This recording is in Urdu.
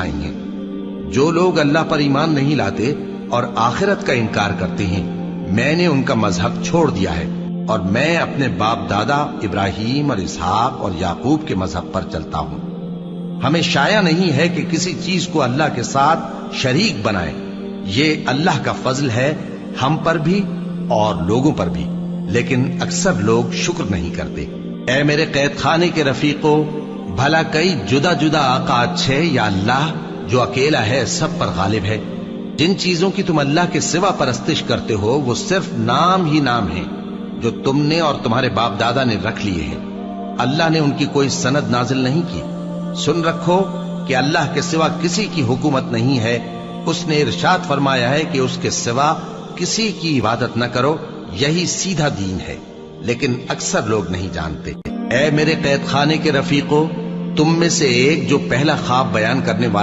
سکھائیں گے۔ جو لوگ اللہ پر ایمان نہیں لاتے اور آخرت کا انکار کرتے ہیں، میں نے ان کا مذہب چھوڑ دیا ہے اور میں اپنے باپ دادا ابراہیم اور اسحاق اور یعقوب کے مذہب پر چلتا ہوں۔ ہمیں شایع نہیں ہے کہ کسی چیز کو اللہ کے ساتھ شریک بنائے۔ یہ اللہ کا فضل ہے ہم پر بھی اور لوگوں پر بھی، لیکن اکثر لوگ شکر نہیں کرتے۔ اے میرے قید خانے کے رفیقو، بھلا کئی جدا جدا آقا اچھے یا اللہ جو اکیلا ہے سب پر غالب ہے؟ جن چیزوں کی تم اللہ کے سوا پرستش کرتے ہو وہ صرف نام ہی نام ہیں جو تم نے اور تمہارے باپ دادا نے رکھ لیے ہیں۔ اللہ نے ان کی کوئی سند نازل نہیں کی۔ سن رکھو کہ اللہ کے سوا کسی کی حکومت نہیں ہے۔ اس نے ارشاد فرمایا ہے کہ اس کے سوا کسی کی عبادت نہ کرو، یہی سیدھا دین ہے، لیکن اکثر لوگ نہیں جانتے۔ اے میرے قید خانے کے رفیقو، تم میں سے ایک جو پہلا خواب بیان کرنے والا